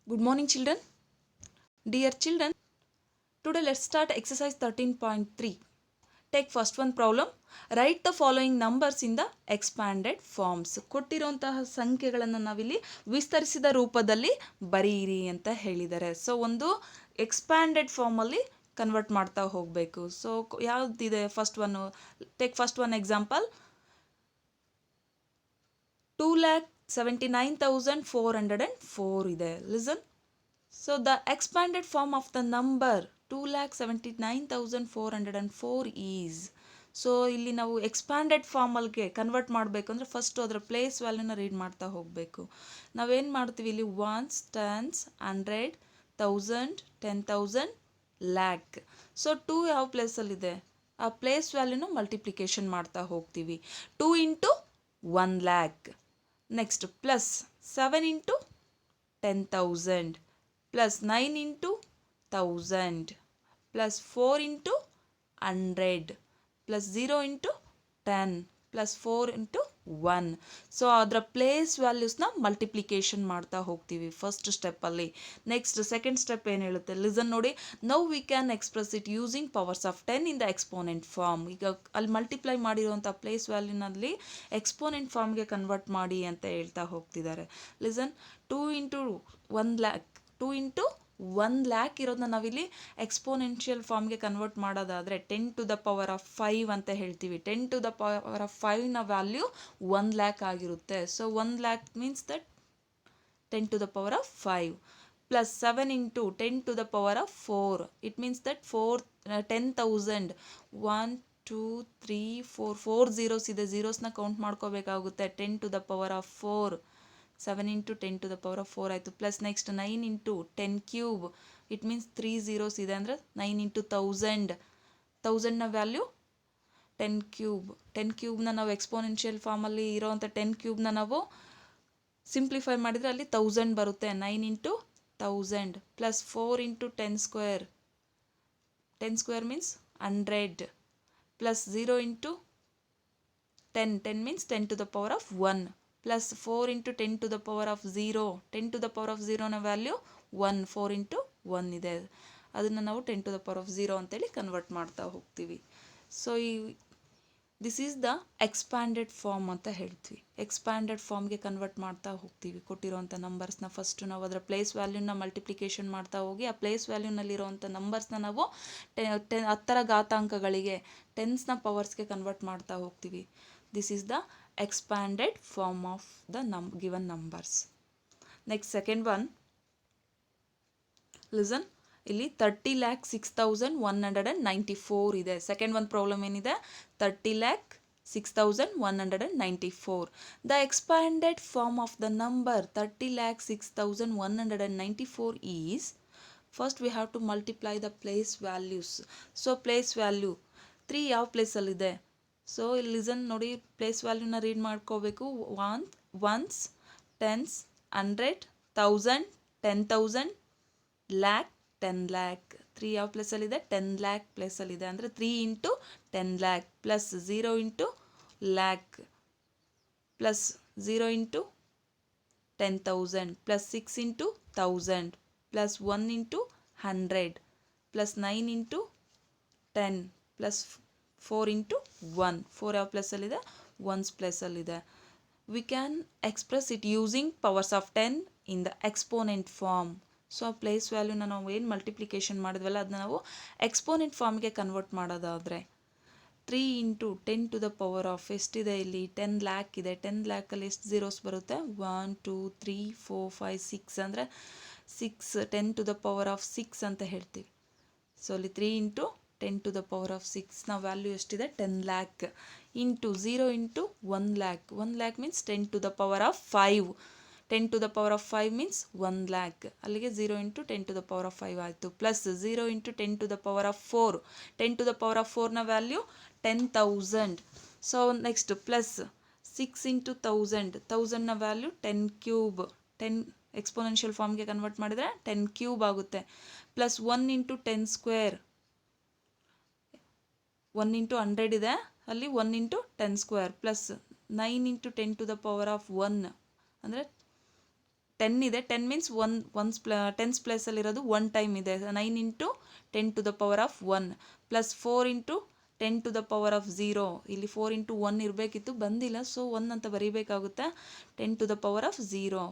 Good morning, children. Dear children, today let's start exercise 13.3. Take first one problem. Write the following numbers in the expanded forms. ಕೊಟ್ಟಿರುವಂತಹ ಸಂಖ್ಯೆಗಳನ್ನು ನಾವಿಲ್ಲಿ ವಿಸ್ತರಿಸಿದ ರೂಪದಲ್ಲಿ ಬರೆಯಿರಿ ಅಂತ ಹೇಳಿದ್ದಾರೆ. ಸೊ ಒಂದು ಎಕ್ಸ್ಪ್ಯಾಂಡೆಡ್ ಫಾರ್ಮಲ್ಲಿ ಕನ್ವರ್ಟ್ ಮಾಡ್ತಾ ಹೋಗಬೇಕು. ಸೊ ಯಾವುದಿದೆ first one? Take first one example. 2,79,404 ಇದೆ. Listen. So the expanded form of the number 2,79,404 is. So ಇಲ್ಲಿ ನಾವು ಎಕ್ಸ್ಪ್ಯಾಂಡೆಡ್ ಫಾರ್ಮಲ್ಗೆ ಕನ್ವರ್ಟ್ ಮಾಡಬೇಕು ಅಂದರೆ ಫಸ್ಟು ಅದರ ಪ್ಲೇಸ್ ವ್ಯಾಲ್ಯೂನ ರೀಡ್ ಮಾಡ್ತಾ ಹೋಗಬೇಕು. ನಾವೇನು ಮಾಡ್ತೀವಿ ಇಲ್ಲಿ? Once, tens, 100, 1000, 10,000, lac. ಸೊ 2 ಯಾವ ಪ್ಲೇಸಲ್ಲಿದೆ? ಆ ಪ್ಲೇಸ್ ವ್ಯಾಲ್ಯೂನ ಮಲ್ಟಿಪ್ಲಿಕೇಶನ್ ಮಾಡ್ತಾ ಹೋಗ್ತೀವಿ. 2 into 1 lac. Next plus 7 into 10,000 plus 9 into 1000 plus 4 into 100 plus 0 into 10 plus 4 into 1. So ಅದರ ಪ್ಲೇಸ್ ವ್ಯಾಲ್ಯೂಸ್ನ ಮಲ್ಟಿಪ್ಲಿಕೇಶನ್ ಮಾಡ್ತಾ ಹೋಗ್ತೀವಿ ಫಸ್ಟ್ ಸ್ಟೆಪ್ಪಲ್ಲಿ. ನೆಕ್ಸ್ಟ್ ಸೆಕೆಂಡ್ ಸ್ಟೆಪ್ ಏನು ಹೇಳುತ್ತೆ? ಲಿಸನ್ ನೋಡಿ. Now we can express it using powers of 10 in the exponent form. ಈಗ ಅಲ್ಲಿ ಮಲ್ಟಿಪ್ಲೈ ಮಾಡಿರುವಂಥ ಪ್ಲೇಸ್ ವ್ಯಾಲ್ಯೂನಲ್ಲಿ ಎಕ್ಸ್ಪೋನೆಂಟ್ ಫಾರ್ಮ್ಗೆ ಕನ್ವರ್ಟ್ ಮಾಡಿ ಅಂತ ಹೇಳ್ತಾ ಹೋಗ್ತಿದ್ದಾರೆ. Listen. 2 into 1 lakh 2 into 1 lakh ಇರೋದನ್ನ ನಾವಿಲ್ಲಿ ಎಕ್ಸ್ಪೋನೆನ್ಷಿಯಲ್ ಫಾರ್ಮ್ಗೆ ಕನ್ವರ್ಟ್ ಮಾಡೋದಾದರೆ 10 ಟು ದ ಪವರ್ ಆಫ್ 5 ಅಂತ ಹೇಳ್ತೀವಿ. 10 ಟು ದ ಪವರ್ ಆಫ್ 5ನ ವ್ಯಾಲ್ಯೂ 1 ಲ್ಯಾಕ್ ಆಗಿರುತ್ತೆ. So 1 lakh means that 10 to the power of 5 plus 7 into 10 to the power of 4. It means that 10,000. 1 2 3 4 zeros ಇದೆ. ಝೀರೋಸ್ನ count ಮಾಡ್ಕೋಬೇಕಾಗುತ್ತೆ. 10 to the power of 4. 7 into 10 to the power of 4 ಆಯಿತು. Plus next 9 into 10 cube. It means 3 zeros ಇದೆ ಅಂದರೆ 9 into 1000. 1000ನ value 10 cube. 10 ಕ್ಯೂಬ್ನ ನಾವು exponential ಫಾರ್ಮಲ್ಲಿ ಇರೋವಂಥ 10 ಕ್ಯೂಬ್ನ ನಾವು ಸಿಂಪ್ಲಿಫೈ ಮಾಡಿದರೆ ಅಲ್ಲಿ 1000 ಬರುತ್ತೆ. 9 into 1000 plus 4 into 10 square. 10 square means 100 plus 0 into 10. 10 means 10 to the power of 1 plus 4 into 10 to the power of 0. 10 to the power of 0ನ ವ್ಯಾಲ್ಯೂ 1. 4 ಇಂಟು 1 ಇದೆ. ಅದನ್ನು ನಾವು 10 ಟು ದ ಪವರ್ ಆಫ್ 0 ಅಂತೇಳಿ ಕನ್ವರ್ಟ್ ಮಾಡ್ತಾ ಹೋಗ್ತೀವಿ. So this is the expanded form ಅಂತ ಹೇಳ್ತೀವಿ. Expanded ಫಾರ್ಮ್ಗೆ ಕನ್ವರ್ಟ್ ಮಾಡ್ತಾ ಹೋಗ್ತೀವಿ. ಕೊಟ್ಟಿರೋವಂಥ ನಂಬರ್ಸ್ನ ಫಸ್ಟು ನಾವು ಅದರ ಪ್ಲೇಸ್ ವ್ಯಾಲ್ಯೂನ ಮಲ್ಟಿಪ್ಲಿಕೇಶನ್ ಮಾಡ್ತಾ ಹೋಗಿ ಆ ಪ್ಲೇಸ್ ವ್ಯಾಲ್ಯೂನಲ್ಲಿರೋವಂಥ ನಂಬರ್ಸ್ನ ನಾವು 10ರ ಘಾತಾಂಕಗಳಿಗೆ ಟೆನ್ಸ್ನ ಪವರ್ಸ್ಗೆ ಕನ್ವರ್ಟ್ ಮಾಡ್ತಾ ಹೋಗ್ತೀವಿ. This is the expanded form of the given numbers. Next second one. Listen. ಇಲ್ಲಿ 30,06,194 ಇದೆ. ಸೆಕೆಂಡ್ ಒಂದು ಪ್ರಾಬ್ಲಮ್ ಏನಿದೆ? 30,06,194. The expanded form of the number 30,06,194 is, first we have to multiply the place values. So place value 3 ಯಾವ ಪ್ಲೇಸಲ್ಲಿದೆ? So ಇಲ್ಲಿ listen ನೋಡಿ. Place ವ್ಯಾಲ್ಯೂನ read ಮಾಡ್ಕೋಬೇಕು. Ones, tens, 100, 1000, 10,000, lakh, 10 lakh. 3 ಯಾವ ಪ್ಲೇಸಲ್ಲಿದೆ? 10 ಲ್ಯಾಕ್ ಪ್ಲೇಸಲ್ಲಿದೆ. ಅಂದರೆ 3 into 10 lakh plus 0 into lakh plus 0 into 10,000 plus 6 into 1000 plus 1 into 100 plus 9 into 10 plus 4 into 1. 4 ಯಾವ ಪ್ಲೇಸಲ್ಲಿದೆ? 1's ಪ್ಲೇಸಲ್ಲಿದೆ. We can express it using powers of 10 in the exponent form. So ಆ ಪ್ಲೇಸ್ ವ್ಯಾಲ್ಯೂನ ನಾವು ಏನು ಮಲ್ಟಿಪ್ಲಿಕೇಶನ್ ಮಾಡಿದ್ವಲ್ಲ ಅದನ್ನ ನಾವು ಎಕ್ಸ್ಪೋನೆಂಟ್ ಫಾರ್ಮ್ಗೆ ಕನ್ವರ್ಟ್ ಮಾಡೋದಾದರೆ 3 into 10 to the power of ಎಷ್ಟಿದೆ ಇಲ್ಲಿ? 10 ಲ್ಯಾಕ್ ಇದೆ. 10 ಲ್ಯಾಕಲ್ಲಿ ಎಷ್ಟು ಝೀರೋಸ್ ಬರುತ್ತೆ? 1 2 3 4 5 6 ಅಂದರೆ 6. 10 ಟು ದ ಪವರ್ ಆಫ್ 6 ಅಂತ ಹೇಳ್ತೀವಿ. ಸೊ ಅಲ್ಲಿ 3 into 10 to the power of 6ನ ವ್ಯಾಲ್ಯೂ ಎಷ್ಟಿದೆ? 10 lakh into 0 into 1 lakh. 1 lakh means 10 to the power of 5. 10 to the power of 5 means 1 lakh. ಅಲ್ಲಿಗೆ 0 into 10 to the power of 5 ಆಯಿತು. Plus 0 into 10 to the power of 4. 10 to the power of 4ನ value 10,000. So next plus 6 into 1000. 1000ನ value 10 cube. 10 exponential ಫಾರ್ಮ್ಗೆ convert ಮಾಡಿದರೆ 10 cube ಆಗುತ್ತೆ. Plus 1 into 10 square. 1 into 100 ಇದೆ. ಅಲ್ಲಿ 1 into 10 square plus 9 into 10 to the power of 1 ಅಂದರೆ 10 ಇದೆ. 10 means tense ಪ್ಲೇಸಲ್ಲಿರೋದು 1 time ಇದೆ. 9 into 10 to the power of 1 plus 4 into 10 to the power of 0. ಇಲ್ಲಿ 4 into 1 ಇರಬೇಕಿತ್ತು, ಬಂದಿಲ್ಲ, ಸೊ 1 ಅಂತ ಬರೀಬೇಕಾಗುತ್ತೆ. 10 to the power of 0.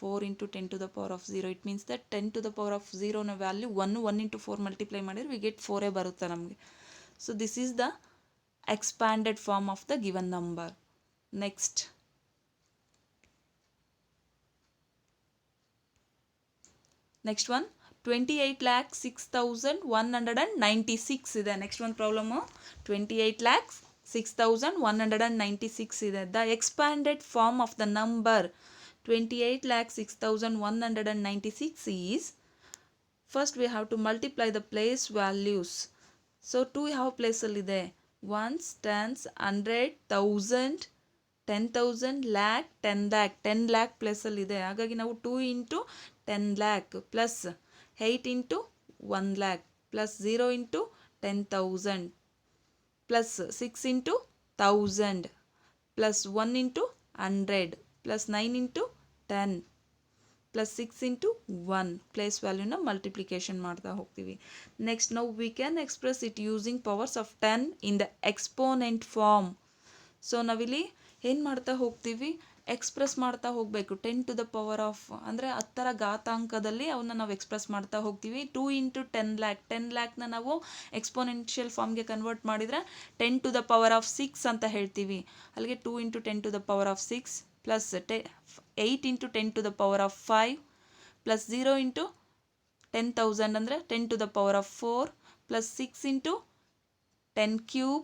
4 into 10 to the power of 0. It means that 10 to the power of 0ನ value 1 into 4 multiply ಮಾಡಿದ್ರೆ we get 4 ಬರುತ್ತೆ ನಮಗೆ. So this is the expanded form of the given number. Next, one 28,06,196 ಇದೆ. Next ಒಂದು problem 28,06,196 ಇದೆ. The expanded form of the number 28,06,196 is, first we have to multiply the place values. So 2 ಯಾವ ಪ್ಲೇಸಲ್ಲಿದೆ? ones, tens, 100, 1000, 10,000, lakh, 10 lakh. 10 lakh ಪ್ಲೇಸಲ್ಲಿದೆ. ಹಾಗಾಗಿ ನಾವು 2 into 10 lakh plus 8 into 1 lakh plus 0 into 10,000 plus 6 into 1000 plus 1 into 100 plus 9 into 10 plus 6 into 1 place ವ್ಯಾಲ್ಯೂನ multiplication ಮಾಡ್ತಾ ಹೋಗ್ತೀವಿ. Next ನಾವು we can express it using powers of 10 in the exponent form. So ನಾವಿಲ್ಲಿ ಏನು ಮಾಡ್ತಾ ಹೋಗ್ತೀವಿ? ಎಕ್ಸ್ಪ್ರೆಸ್ ಮಾಡ್ತಾ ಹೋಗಬೇಕು. 10 ಟು ದ ಪವರ್ ಆಫ್ ಅಂದರೆ 10ರ ಘಾತಾಂಕದಲ್ಲಿ ಅವನ್ನ ನಾವು ಎಕ್ಸ್ಪ್ರೆಸ್ ಮಾಡ್ತಾ ಹೋಗ್ತೀವಿ. 2 ಇಂಟು 10 lakh. 10 lakhನ ನಾವು ಎಕ್ಸ್ಪೋನೆನ್ಷಿಯಲ್ ಫಾರ್ಮ್ಗೆ ಕನ್ವರ್ಟ್ ಮಾಡಿದರೆ 10 ಟು ದ ಪವರ್ ಆಫ್ 6 ಅಂತ ಹೇಳ್ತೀವಿ. ಅಲ್ಲಿಗೆ 2 into 10 to the power of 6 plus 8 into 10 to the power of 5 plus 0 into 10,000 ಅಂದರೆ 10 to the power of 4 plus 6 into 10 cube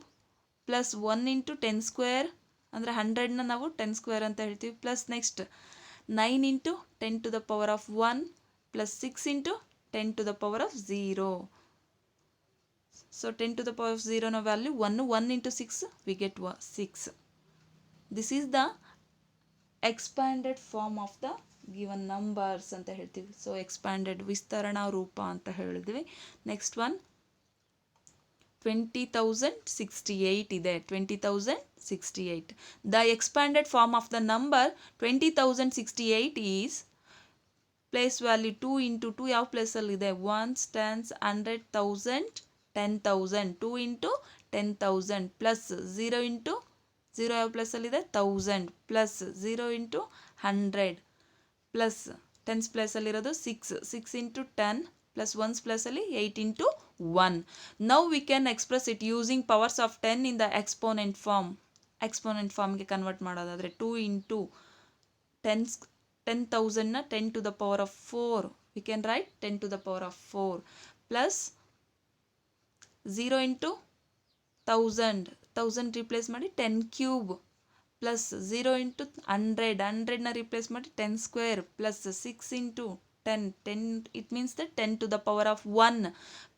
plus 1 into 10 square ಅಂದರೆ 100ನ ನಾವು 10 ಸ್ಕ್ವೇರ್ ಅಂತ ಹೇಳ್ತೀವಿ. Plus next 9 into 10 to the power of 1 plus 6 into 10 to the power of 0. So 10 to the power of 0ನ value 1 into 6 we get 6. This is the expanded form of the given numbers ಅಂತ ಹೇಳ್ತೀವಿ. So expanded ವಿಸ್ತರಣಾ ರೂಪ ಅಂತ ಹೇಳಿದ್ವಿ. Next one 20,068 ಇದೆ. 20,068. The expanded form of the number 20,068 is, place value 2 into 2 ಯಾವ ಪ್ಲೇಸಲ್ಲಿದೆ? ones, tens, 100, 1000, 10,000. 2 into 10,000 plus 0 into 0 ಯಾವ ಪ್ಲೇಸಲ್ಲಿದೆ? 1000 ಪ್ಲಸ್ 0 ಇಂಟು 100 ಪ್ಲಸ್ 10s ಪ್ಲೇಸಲ್ಲಿರೋದು 6 ಇಂಟು 10 ಪ್ಲಸ್ 1s ಪ್ಲೇಸಲ್ಲಿ 8 into 1. Now we can express it using powers of 10 in the exponent form. Exponent ಫಾರ್ಮ್ಗೆ convert ಮಾಡೋದಾದರೆ 2 into 10,000ನ 10 to the power of 4 we can write 10 to the power of 4 plus 0 into 1000 replace ಮಾಡಿ 10 cube plus 0 into 100ನ replace ಮಾಡಿ 10 square plus 6 into 10 it means the 10 to the power of 1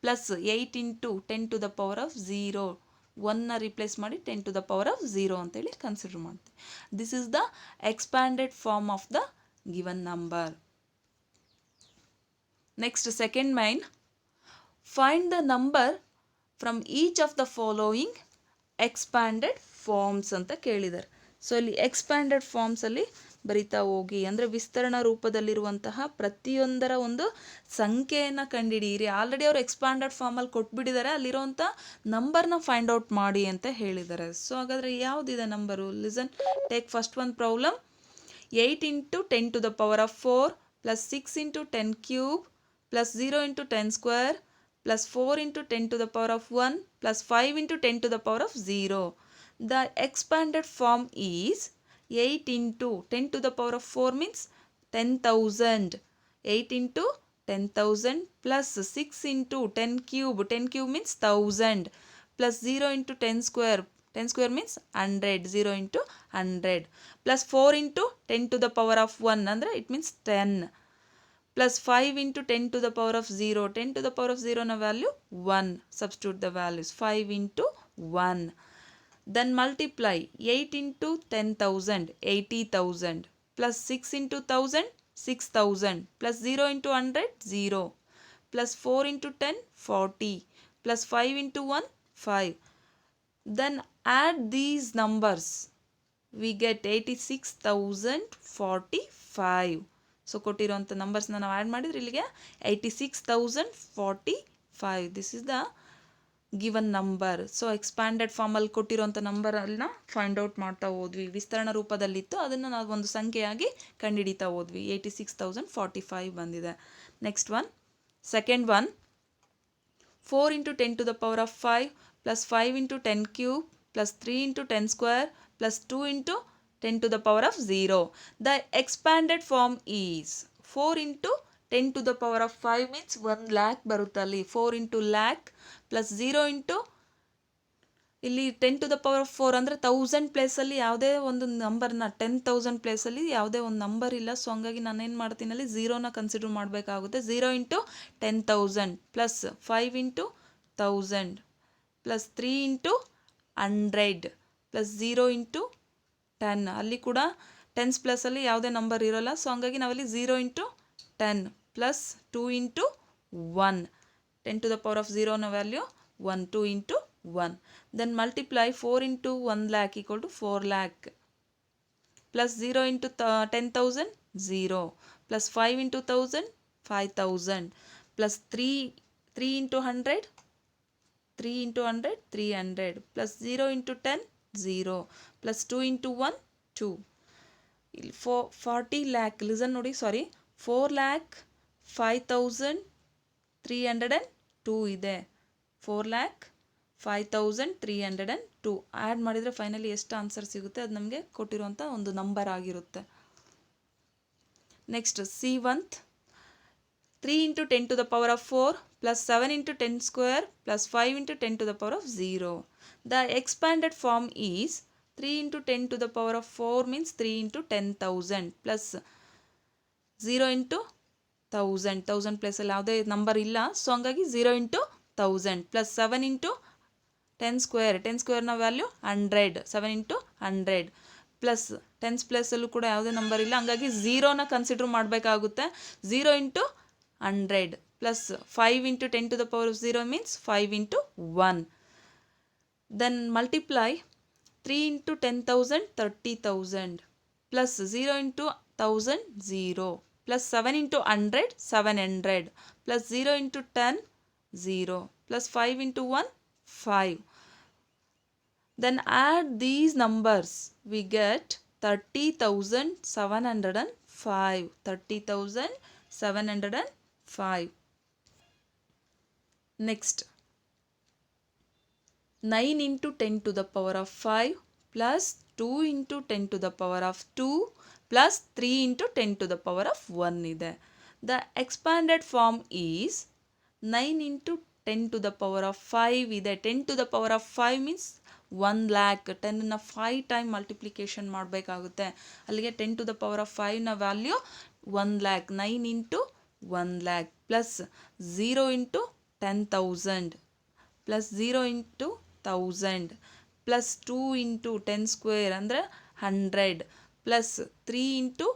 plus 8 into 10 to the power of 0. 1ನ replace ಮಾಡಿ 10 to the power of 0 ಅಂತೇಳಿ consider ಮಾಡ್ತೀವಿ. This is the expanded form of the given number. Next second mine, find the number from each of the following expanded forms ಅಂತ ಕೇಳಿದ್ದಾರೆ. So ಇಲ್ಲಿ expanded ಫಾರ್ಮ್ಸಲ್ಲಿ ಬರಿತಾ ಹೋಗಿ, ಅಂದರೆ ವಿಸ್ತರಣಾ ರೂಪದಲ್ಲಿರುವಂತಹ ಪ್ರತಿಯೊಂದರ ಒಂದು ಸಂಖ್ಯೆಯನ್ನು ಕಂಡುಹಿಡಿಯಿರಿ. ಆಲ್ರೆಡಿ ಅವರು ಎಕ್ಸ್ಪ್ಯಾಂಡೆಡ್ ಫಾರ್ಮಲ್ಲಿ ಕೊಟ್ಬಿಟ್ಟಿದ್ದಾರೆ, ಅಲ್ಲಿರೋಂಥ ನಂಬರ್ನ ಫೈಂಡ್ ಔಟ್ ಮಾಡಿ ಅಂತ ಹೇಳಿದ್ದಾರೆ. ಸೊ ಹಾಗಾದರೆ ಯಾವುದಿದೆ number? Listen, take first one problem. 8 into 10 to the power of 4 plus 6 into 10 cube plus 0 into 10 square plus 4 into 10 to the power of 1 plus 5 into 10 to the power of 0. The expanded form is 8 into 10 to the power of 4 means 10,000. 8 into 10,000 plus 6 into 10 cube. 10 cube means 1000 plus 0 into 10 square. 10 square means 100. 0 into 100 plus 4 into 10 to the power of 1. Andre it means 10 plus 5 into 10 to the power of 0. 10 to the power of 0 na value 1. Substitute the values. 5 into 1. Then multiply 8 into 10,000, 80,000 plus 6 into 1,000, 6,000 plus 0 into 100, 0 plus 4 into 10, 40 plus 5 into 1, 5. Then add these numbers. We get 86,045. So ಕೊಟ್ಟಿರೋಂಥ ನಂಬರ್ಸ್ನ ನಾವು add ಮಾಡಿದರೆ ಇಲ್ಲಿಗೆ 86,045. This is the given number. So expanded ಫಾರ್ಮಲ್ಲಿ ಕೊಟ್ಟಿರೋಂಥ ನಂಬರನ್ನ find out ಮಾಡ್ತಾ ಹೋದ್ವಿ. ವಿಸ್ತರಣ ರೂಪದಲ್ಲಿತ್ತು, ಅದನ್ನು ನಾವು ಒಂದು ಸಂಖ್ಯೆಯಾಗಿ ಕಂಡುಹಿಡಿತಾ ಹೋದ್ವಿ. 86,045 ಬಂದಿದೆ. Next one, second one, 4 into 10 to the power of 5 plus 5 into 10 cube plus 3 into 10 square plus 2 into 10 to the power of 0. The expanded form is 4 into 10 to the power of 5 means 1 lakh ಬರುತ್ತಲ್ಲಿ. 4 into lakh plus 0 into ಇಲ್ಲಿ 10 to the power of 4 ಅಂದರೆ 1000 ಪ್ಲೇಸಲ್ಲಿ ಯಾವುದೇ ಒಂದು ನಂಬರ್ನ 10,000 ಪ್ಲೇಸಲ್ಲಿ ಯಾವುದೇ ಒಂದು number ಇಲ್ಲ. ಸೊ ಹಂಗಾಗಿ ನಾನೇನು ಮಾಡ್ತೀನಿ ಅಲ್ಲಿ ಝೀರೋನ ಕನ್ಸಿಡರ್ ಮಾಡಬೇಕಾಗುತ್ತೆ. 0 into 10,000 plus 5 into 1000 plus 3 into 100 plus 0 into 10. ಅಲ್ಲಿ ಕೂಡ ಟೆನ್ಸ್ ಪ್ಲಸ್ಸಲ್ಲಿ ಯಾವುದೇ ನಂಬರ್ ಇರೋಲ್ಲ. ಸೊ ಹಂಗಾಗಿ ನಾವಲ್ಲಿ 0 into 10 plus 2 into 1. 10 to the power of 0ನ value 1, 2 into 1. Then multiply 4 into 1 lakh equal to 4 lakh. Plus 0 into 10,000, 0. Plus 5 into 1,000, 5,000. Plus 3 into 100, 3 into 100, 300. Plus 0 into 10, 0. Plus 2 into 1, 2. 40 lakh, listen ನೋಡಿ, sorry, 4 lakh 5,302 ಇದೆ. 4 lakh 5,302 add ಮಾಡಿದರೆ finally ಎಷ್ಟು answer ಸಿಗುತ್ತೆ ಅದು ನಮಗೆ ಕೊಟ್ಟಿರುವಂಥ ಒಂದು ನಂಬರ್ ಆಗಿರುತ್ತೆ. Next C1th, 3 into 10 to the power of 4 plus 7 into 10 square plus 5 into 10 to the power of 0. The expanded form is 3 into 10 to the power of 4 means 3 into 10,000 plus 0 into 1,000. 1,000 ಪ್ಲೇಸಲ್ಲಿ ಯಾವುದೇ number ಇಲ್ಲ. So ಹಂಗಾಗಿ 0 into 1,000 plus 7 into 10 square. 10 ಸ್ಕ್ವೇರ್ನ value 100. 7 into 100 plus 10 ಪ್ಲೇಸಲ್ಲೂ ಕೂಡ ಯಾವುದೇ number ಇಲ್ಲ. ಹಂಗಾಗಿ ಝೀರೋನ ಕನ್ಸಿಡರ್ ಮಾಡಬೇಕಾಗುತ್ತೆ. 0 into 100 plus 5 into 10 to the power of 0 means 5 into 1. Then multiply 3 into 10,000, 30,000 plus 0 into 1,000, 0 plus 7 into 100, 700 plus 0 into 10, 0 plus 5 into 1, 5. Then add these numbers, we get 30,705. 30,705. Next, 9 into 10 to the power of 5 plus 2 into 10 to the power of 2 plus 3 into 10 to the power of 1 ಇದೆ. The expanded form is 9 into 10 to the power of 5 ಇದೆ. 10 to the power of 5 means 1 lakh. 10ನ 5 time multiplication ಮಾಡಬೇಕಾಗುತ್ತೆ. ಅಲ್ಲಿಗೆ 10 to the power of 5ನ value 1 lakh. 9 into 1 lakh plus 0 into 10,000 plus 0 into 1,000 plus 2 into 10 square ಅಂದರೆ 100 plus 3 into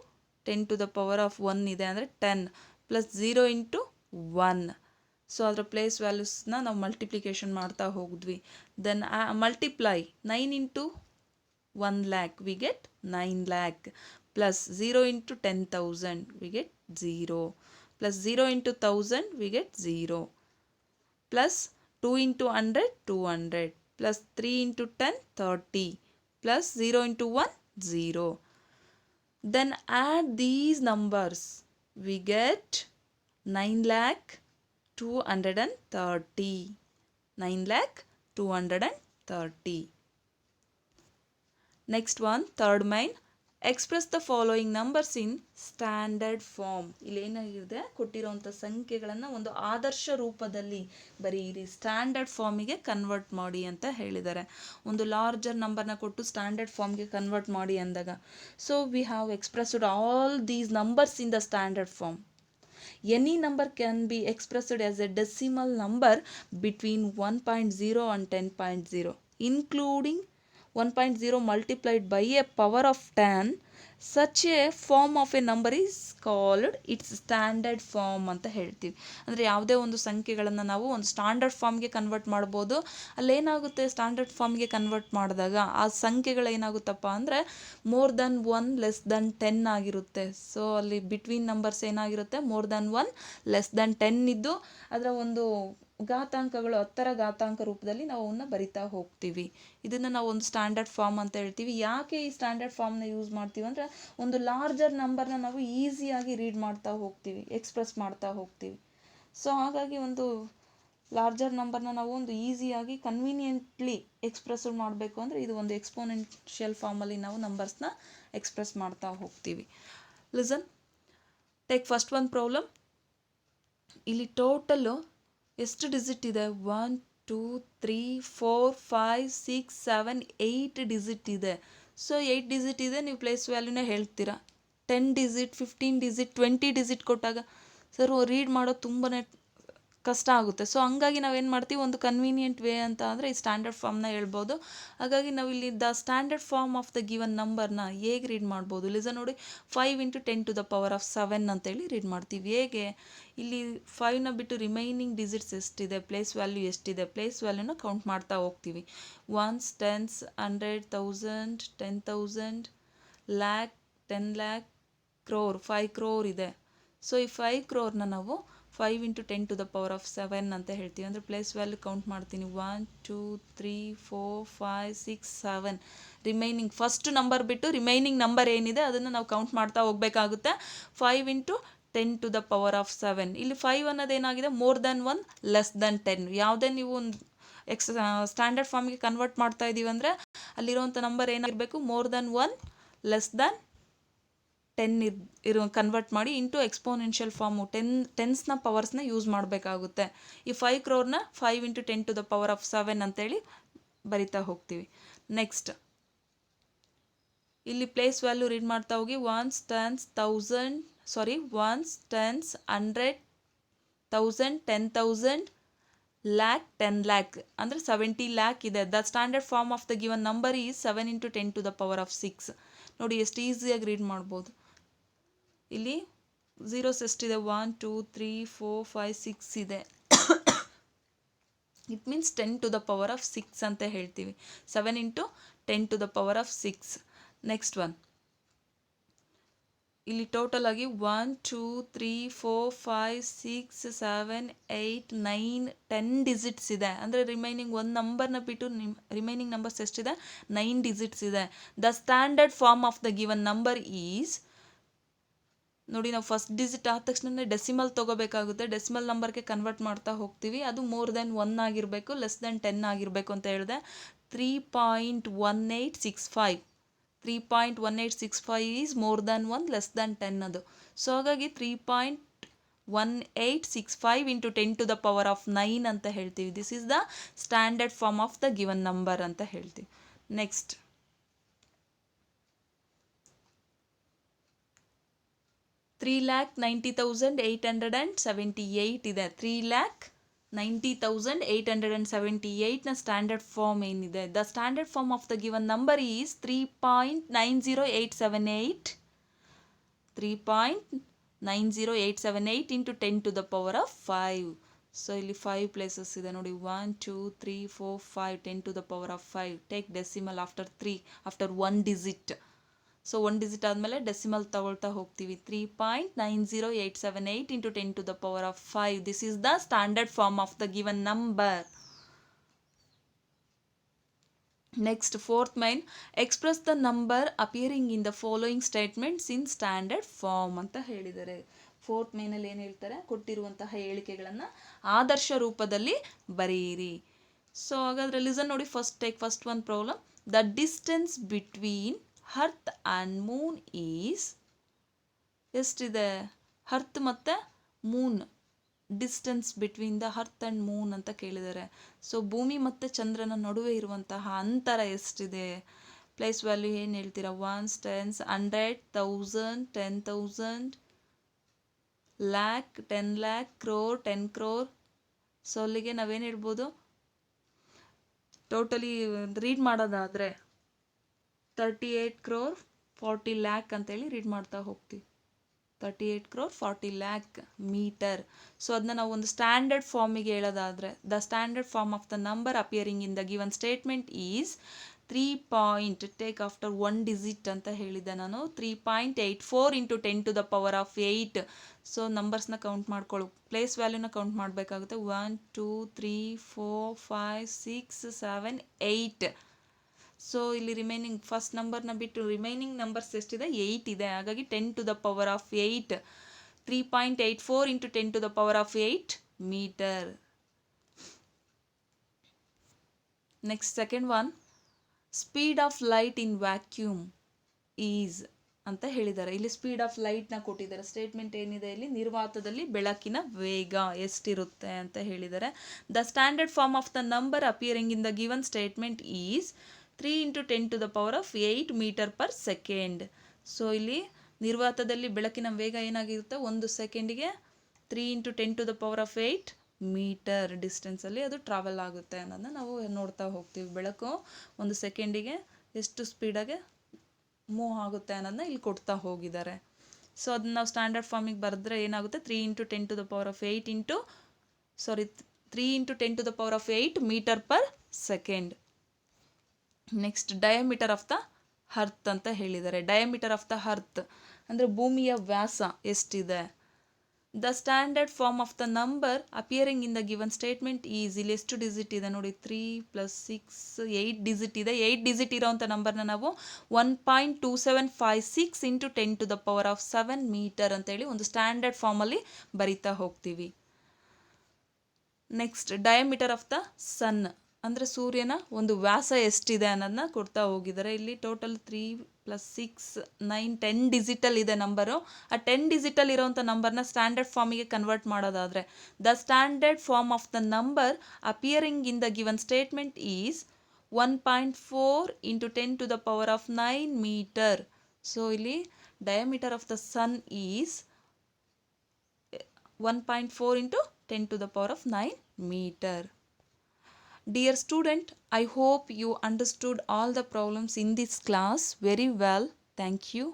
10 to the power of 1 ಇದೆ ಅಂದರೆ 10 ಪ್ಲಸ್ 0 into 1. So ಅದರ place ವ್ಯಾಲ್ಯೂಸ್ನ ನಾವು ಮಲ್ಟಿಪ್ಲಿಕೇಶನ್ ಮಾಡ್ತಾ ಹೋಗಿದ್ವಿ. Then multiply 9 into 1 lakh we get 9 lakh plus 0 into 10,000 we get 0 plus 0 into 1,000 we get 0 plus 2 into 100, 200 plus 3 into 10, 30 plus 0 into 1, 0. Then add these numbers. We get 9 lakh 230. 9 lakh 230. Next one, third main. Express the following numbers in standard form. ಇಲ್ಲಿ ಏನಾಗಿದೆ, ಕೊಟ್ಟಿರೋಂಥ ಸಂಖ್ಯೆಗಳನ್ನು ಒಂದು ಆದರ್ಶ ರೂಪದಲ್ಲಿ ಬರೀರಿ, standard ಫಾರ್ಮಿಗೆ convert ಮಾಡಿ ಅಂತ ಹೇಳಿದ್ದಾರೆ. ಒಂದು ಲಾರ್ಜರ್ ನಂಬರ್ನ ಕೊಟ್ಟು ಸ್ಟ್ಯಾಂಡರ್ಡ್ ಫಾರ್ಮ್ಗೆ ಕನ್ವರ್ಟ್ ಮಾಡಿ ಅಂದಾಗ, so we have expressed all these numbers in the standard form. Any number can be expressed as a decimal number between 1.0 and 10.0, including 1.0 multiplied by a power of 10 such a form of a number is called its standard form ಅಂತ ಹೇಳ್ತೀವಿ. ಅಂದರೆ ಯಾವುದೇ ಒಂದು ಸಂಖ್ಯೆಗಳನ್ನು ನಾವು ಒಂದು standard ಫಾರ್ಮ್ಗೆ convert ಮಾಡ್ಬೋದು. ಅಲ್ಲೇನಾಗುತ್ತೆ, ಸ್ಟ್ಯಾಂಡರ್ಡ್ ಫಾರ್ಮ್ಗೆ ಕನ್ವರ್ಟ್ ಮಾಡಿದಾಗ ಆ ಸಂಖ್ಯೆಗಳೇನಾಗುತ್ತಪ್ಪ ಅಂದರೆ ಮೋರ್ ದೆನ್ 1 ಲೆಸ್ ದೆನ್ 10 ಆಗಿರುತ್ತೆ. ಸೊ ಅಲ್ಲಿ ಬಿಟ್ವೀನ್ ನಂಬರ್ಸ್ ಏನಾಗಿರುತ್ತೆ, ಮೋರ್ ದೆನ್ 1 ಲೆಸ್ ದೆನ್ 10 ಇದ್ದು ಅದರ ಒಂದು ಘಾತಾಂಕಗಳು 10ರ ಘಾತಾಂಕ ರೂಪದಲ್ಲಿ ನಾವು ಅವನ್ನ ಬರಿತಾ ಹೋಗ್ತೀವಿ. ಇದನ್ನು ನಾವು ಒಂದು ಸ್ಟ್ಯಾಂಡರ್ಡ್ ಫಾರ್ಮ್ ಅಂತ ಹೇಳ್ತೀವಿ. ಯಾಕೆ ಈ ಸ್ಟ್ಯಾಂಡರ್ಡ್ ಫಾರ್ಮ್ನ ಯೂಸ್ ಮಾಡ್ತೀವಿ ಅಂದರೆ ಒಂದು ಲಾರ್ಜರ್ ನಂಬರ್ನ ನಾವು ಈಸಿಯಾಗಿ ರೀಡ್ ಮಾಡ್ತಾ ಹೋಗ್ತೀವಿ, ಎಕ್ಸ್ಪ್ರೆಸ್ ಮಾಡ್ತಾ ಹೋಗ್ತೀವಿ. ಸೊ ಹಾಗಾಗಿ ಒಂದು ಲಾರ್ಜರ್ ನಂಬರ್ನ ನಾವು ಒಂದು ಈಸಿಯಾಗಿ ಕನ್ವೀನಿಯೆಂಟ್ಲಿ ಎಕ್ಸ್ಪ್ರೆಸ್ ಮಾಡಬೇಕು ಅಂದರೆ ಇದು ಒಂದು ಎಕ್ಸ್ಪೋನೆನ್ಷಿಯಲ್ ಫಾರ್ಮಲ್ಲಿ ನಾವು ನಂಬರ್ಸ್ನ ಎಕ್ಸ್ಪ್ರೆಸ್ ಮಾಡ್ತಾ ಹೋಗ್ತೀವಿ. Listen, take first one problem. ಇಲ್ಲಿ ಟೋಟಲು ಎಷ್ಟು ಡಿಜಿಟ್ ಇದೆ? 1 2 3 4 5 6 7 8 ಡಿಜಿಟ್ ಇದೆ. ಸೊ 8 ಡಿಜಿಟ್ ಇದೆ, ನೀವು ಪ್ಲೇಸ್ ವ್ಯಾಲ್ಯೂನೇ ಹೇಳ್ತೀರಾ. 10 ಡಿಜಿಟ್, 15 ಡಿಜಿಟ್, 20 ಡಿಜಿಟ್ ಕೊಟ್ಟಾಗ ಸರ್ ರೀಡ್ ಮಾಡೋದು ತುಂಬಾ ಕಷ್ಟ ಆಗುತ್ತೆ. ಸೊ ಹಂಗಾಗಿ ನಾವೇನು ಮಾಡ್ತೀವಿ, ಒಂದು ಕನ್ವೀನಿಯೆಂಟ್ ವೇ ಅಂತ ಅಂದರೆ ಈ ಸ್ಟ್ಯಾಂಡರ್ಡ್ ಫಾರ್ಮ್ನ ಹೇಳ್ಬೋದು. ಹಾಗಾಗಿ ನಾವು ಇಲ್ಲಿ the standard form of the given ನಂಬರ್ನ ಹೇಗೆ ರೀಡ್ ಮಾಡ್ಬೋದು? ಲಿಸನ್ ನೋಡಿ, 5 × 10⁻⁷ ಅಂತೇಳಿ ರೀಡ್ ಮಾಡ್ತೀವಿ. ಹೇಗೆ? ಇಲ್ಲಿ 5ನ ಬಿಟ್ಟು ರಿಮೈನಿಂಗ್ ಡಿಜಿಟ್ಸ್ ಎಷ್ಟಿದೆ, ಪ್ಲೇಸ್ ವ್ಯಾಲ್ಯೂ ಎಷ್ಟಿದೆ, ಪ್ಲೇಸ್ ವ್ಯಾಲ್ಯೂನ ಕೌಂಟ್ ಮಾಡ್ತಾ ಹೋಗ್ತೀವಿ. 1s, 10s, 100, 1000, 10,000, lakh, 10 lakh, crore, 5 crore ಇದೆ. ಸೊ ಈ 5 crore ನಾವು 5 × 10⁻⁷ ಅಂತ ಹೇಳ್ತೀವಿ. ಅಂದರೆ ಪ್ಲೇಸ್ ವ್ಯಾಲ್ಯೂ ಕೌಂಟ್ ಮಾಡ್ತೀನಿ. 1 2 3 4 5 6 7 ರಿಮೈನಿಂಗ್ ಫಸ್ಟ್ ನಂಬರ್ ಬಿಟ್ಟು ರಿಮೈನಿಂಗ್ ನಂಬರ್ ಏನಿದೆ ಅದನ್ನು ನಾವು ಕೌಂಟ್ ಮಾಡ್ತಾ ಹೋಗಬೇಕಾಗುತ್ತೆ. 5 × 10⁻⁷. ಇಲ್ಲಿ 5 ಅನ್ನೋದೇನಾಗಿದೆ, ಮೋರ್ ದೆನ್ 1 ಲೆಸ್ ದೆನ್ 10. ಯಾವುದೇ ನೀವು ಒಂದು ಸ್ಟ್ಯಾಂಡರ್ಡ್ ಫಾರ್ಮ್ಗೆ ಕನ್ವರ್ಟ್ ಮಾಡ್ತಾ ಇದ್ದೀವಿ ಅಂದರೆ ಅಲ್ಲಿರುವಂಥ ನಂಬರ್ ಏನಾಗಿರಬೇಕು, more than 1 less than 10 convert ಮಾಡಿ ಇಂಟು ಎಕ್ಸ್ಪೋನೆನ್ಷಿಯಲ್ ಫಾರ್ಮು ಟೆನ್ಸ್ನ ಪವರ್ಸ್ನ ಯೂಸ್ ಮಾಡಬೇಕಾಗುತ್ತೆ. ಈ 5 crore 5 × 10⁻⁷ ಅಂತೇಳಿ ಬರಿತಾ ಹೋಗ್ತೀವಿ. ನೆಕ್ಸ್ಟ್ ಇಲ್ಲಿ ಪ್ಲೇಸ್ ವ್ಯಾಲ್ಯೂ ರೀಡ್ ಮಾಡ್ತಾ ಹೋಗಿ. 1s, 10s, 100, 1000, 10,000, lakh, 10 lakh ಅಂದರೆ 70 lakh ಇದೆ. The standard form of the given number is 7 × 10⁻⁶. ನೋಡಿ ಎಷ್ಟು ಈಸಿಯಾಗಿ ರೀಡ್ ಮಾಡ್ಬೋದು. ಇಲ್ಲಿ ಝೀರೋಸ್ ಎಷ್ಟಿದೆ, 1 2 3 4 5 6 ಇದೆ. ಇಟ್ ಮೀನ್ಸ್ 10⁻⁶ ಅಂತ ಹೇಳ್ತೀವಿ. 7 × 10⁻⁶. ನೆಕ್ಸ್ಟ್ ಒನ್, ಇಲ್ಲಿ ಟೋಟಲ್ ಆಗಿ 1 2 3 4 5 6 7 8 9 10 ಡಿಜಿಟ್ಸ್ ಇದೆ. ಅಂದರೆ ರಿಮೈನಿಂಗ್ ಒಂದು ನಂಬರ್ನ ಬಿಟ್ಟು ರಿಮೈನಿಂಗ್ ನಂಬರ್ಸ್ ಎಷ್ಟಿದೆ, 9 ಡಿಜಿಟ್ಸ್ ಇದೆ. The standard form of the given number is, ನೋಡಿ ನಾವು ಫಸ್ಟ್ ಡಿಜಿಟ್ ಆದ ತಕ್ಷಣ ಡೆಸಿಮಲ್ ತೊಗೋಬೇಕಾಗುತ್ತೆ. ಡೆಸಿಮಲ್ ನಂಬರ್ಗೆ ಕನ್ವರ್ಟ್ ಮಾಡ್ತಾ ಹೋಗ್ತೀವಿ. ಅದು ಮೋರ್ ದೆನ್ 1 ಆಗಿರಬೇಕು, ಲೆಸ್ ದೆನ್ 10 ಆಗಿರಬೇಕು ಅಂತ ಹೇಳಿದೆ. 3.1865 3.1865 is more than 1 less than 10 ಅದು. ಸೊ ಹಾಗಾಗಿ 3.1865 × 10⁻⁹ ಅಂತ ಹೇಳ್ತೀವಿ. This is the standard form of the given number ಅಂತ ಹೇಳ್ತೀವಿ. ನೆಕ್ಸ್ಟ್ 3,90,878 ಇದೆ. 3,90,878ನ ಸ್ಟ್ಯಾಂಡರ್ಡ್ ಫಾರ್ಮ್ ಏನಿದೆ, the standard form of the given number is 3.90878 × 10⁻⁵. So ಇಲ್ಲಿ 5 ಪ್ಲೇಸಸ್ ಇದೆ ನೋಡಿ, 1 2 3 4 5 10⁻⁵. Take decimal after 1 digit. So 1 digit ಆದಮೇಲೆ ಡೆಸಿಮಲ್ ತಗೊಳ್ತಾ ಹೋಗ್ತೀವಿ. 3.90878 × 10⁻⁵. This is the standard form of the given number. Next fourth mine, express the number appearing in the following statements in standard form ಅಂತ ಹೇಳಿದ್ದಾರೆ. Fourth ಮೈನಲ್ಲಿ ಏನು ಹೇಳ್ತಾರೆ, ಕೊಟ್ಟಿರುವಂತಹ ಹೇಳಿಕೆಗಳನ್ನು ಆದರ್ಶ ರೂಪದಲ್ಲಿ ಬರೆಯಿರಿ. ಸೊ ಹಾಗಾದರೆ ಲಿಸನ್ ನೋಡಿ, first one problem. The distance between earth and Moon is, ಎಷ್ಟಿದೆ, ಅರ್ತ್ ಮತ್ತು Moon, distance between the earth and Moon ಅಂತ ಕೇಳಿದ್ದಾರೆ. ಸೊ ಭೂಮಿ ಮತ್ತು ಚಂದ್ರನ ನಡುವೆ ಇರುವಂತಹ ಅಂತರ ಎಷ್ಟಿದೆ? ಪ್ಲೇಸ್ ವ್ಯಾಲ್ಯೂ ಏನು ಹೇಳ್ತೀರಾ? 1s, 10s, 100, 1000, 10,000, lakh, 10 lakh, crore, 10 crore. So ಅಲ್ಲಿಗೆ ನಾವೇನು ಹೇಳ್ಬೋದು, ಟೋಟಲಿ ರೀಡ್ ಮಾಡೋದಾದರೆ 38 crore 40 ಲ್ಯಾಕ್ ಅಂತೇಳಿ ರೀಡ್ ಮಾಡ್ತಾ ಹೋಗ್ತೀವಿ. 38 crore 40 lakh ಮೀಟರ್. ಸೊ ಅದನ್ನ ನಾವು ಒಂದು ಸ್ಟ್ಯಾಂಡರ್ಡ್ ಫಾರ್ಮಿಗೆ ಹೇಳೋದಾದರೆ, the standard form of the number appearing in the given statement is 3 point take after 1 digit ಅಂತ ಹೇಳಿದ್ದೆ ನಾನು. 3.84 into 10 to the power of 8. So ನಂಬರ್ಸ್ನ ಕೌಂಟ್ ಮಾಡ್ಕೊಳ್ಳು, ಪ್ಲೇಸ್ ವ್ಯಾಲ್ಯೂನ ಕೌಂಟ್ ಮಾಡಬೇಕಾಗುತ್ತೆ. 1 2 3 4 5 6 7 8. ಸೊ ಇಲ್ಲಿ ರಿಮೈನಿಂಗ್ ಫಸ್ಟ್ ನಂಬರ್ನ ಬಿಟ್ಟು ರಿಮೈನಿಂಗ್ ನಂಬರ್ಸ್ ಎಷ್ಟಿದೆ, 8 ಇದೆ. ಹಾಗಾಗಿ 10 to the power of 8, 3.84 into 10 to the power of 8 metre. Next second one, speed of light in vacuum is ಅಂತ ಹೇಳಿದ್ದಾರೆ. ಇಲ್ಲಿ ಸ್ಪೀಡ್ ಆಫ್ ಲೈಟ್ನ ಕೊಟ್ಟಿದ್ದಾರೆ. ಸ್ಟೇಟ್ಮೆಂಟ್ ಏನಿದೆ ಇಲ್ಲಿ, ನಿರ್ವಾತದಲ್ಲಿ ಬೆಳಕಿನ ವೇಗ ಎಷ್ಟಿರುತ್ತೆ ಅಂತ ಹೇಳಿದ್ದಾರೆ. The standard form of the number appearing in the given statement is 3 into 10 to the power of 8 metre per second. So ಇಲ್ಲಿ ನಿರ್ವಾತದಲ್ಲಿ ಬೆಳಕಿನ ವೇಗ ಏನಾಗಿರುತ್ತೆ, 1 ಸೆಕೆಂಡಿಗೆ 3 into 10 to the power of 8 metre ಡಿಸ್ಟೆನ್ಸಲ್ಲಿ ಅದು ಟ್ರಾವೆಲ್ ಆಗುತ್ತೆ ಅನ್ನೋದನ್ನ ನಾವು ನೋಡ್ತಾ ಹೋಗ್ತೀವಿ. ಬೆಳಕು 1 ಸೆಕೆಂಡಿಗೆ ಎಷ್ಟು ಸ್ಪೀಡಾಗೆ ಮೂವ್ ಆಗುತ್ತೆ ಅನ್ನೋದನ್ನ ಇಲ್ಲಿ ಕೊಡ್ತಾ ಹೋಗಿದ್ದಾರೆ. ಸೊ ಅದನ್ನ ನಾವು ಸ್ಟ್ಯಾಂಡರ್ಡ್ ಫಾರ್ಮಿಗೆ ಬರೆದ್ರೆ ಏನಾಗುತ್ತೆ, 3 into 10 to the power of 8 3 into 10 to the power of 8 metre per second. Next diameter of the earth ಅಂತ ಹೇಳಿದ್ದಾರೆ. ಡಯಾಮೀಟರ್ ಆಫ್ ದ ಅರ್ತ್ ಅಂದರೆ ಭೂಮಿಯ ವ್ಯಾಸ ಎಷ್ಟಿದೆ. The standard form of the number appearing in the given statement is, ಇಲ್ಲಿ ಎಷ್ಟು digit ಇದೆ ನೋಡಿ, 3 + 6 8 ಡಿಜಿಟ್ ಇದೆ. 8 ಡಿಜಿಟ್ ಇರೋವಂಥ ನಂಬರ್ನ ನಾವು 1.2756 into 10 to the power of 7 metre ಅಂತೇಳಿ ಒಂದು ಸ್ಟ್ಯಾಂಡರ್ಡ್ ಫಾರ್ಮಲ್ಲಿ ಬರಿತಾ ಹೋಗ್ತೀವಿ. Next diameter of the sun ಅಂದರೆ ಸೂರ್ಯನ ಒಂದು ವ್ಯಾಸ ಎಷ್ಟಿದೆ ಅನ್ನೋದನ್ನ ಕೊಡ್ತಾ ಹೋಗಿದ್ದಾರೆ. ಇಲ್ಲಿ ಟೋಟಲ್ 3 + 6 9 10 ಡಿಜಿಟಲ್ ಇದೆ ನಂಬರು. ಆ 10 ಡಿಜಿಟಲ್ ಇರೋವಂಥ ನಂಬರ್ನ ಸ್ಟ್ಯಾಂಡರ್ಡ್ ಫಾರ್ಮಿಗೆ ಕನ್ವರ್ಟ್ ಮಾಡೋದಾದರೆ, the standard form of the number appearing in the given statement is 1.4 into 10 to the power of 9 metre. So ಇಲ್ಲಿ diameter of the sun is 1.4 into 10 to the power of 9 meter. Dear student, I hope you understood all the problems in this class very well. Thank you.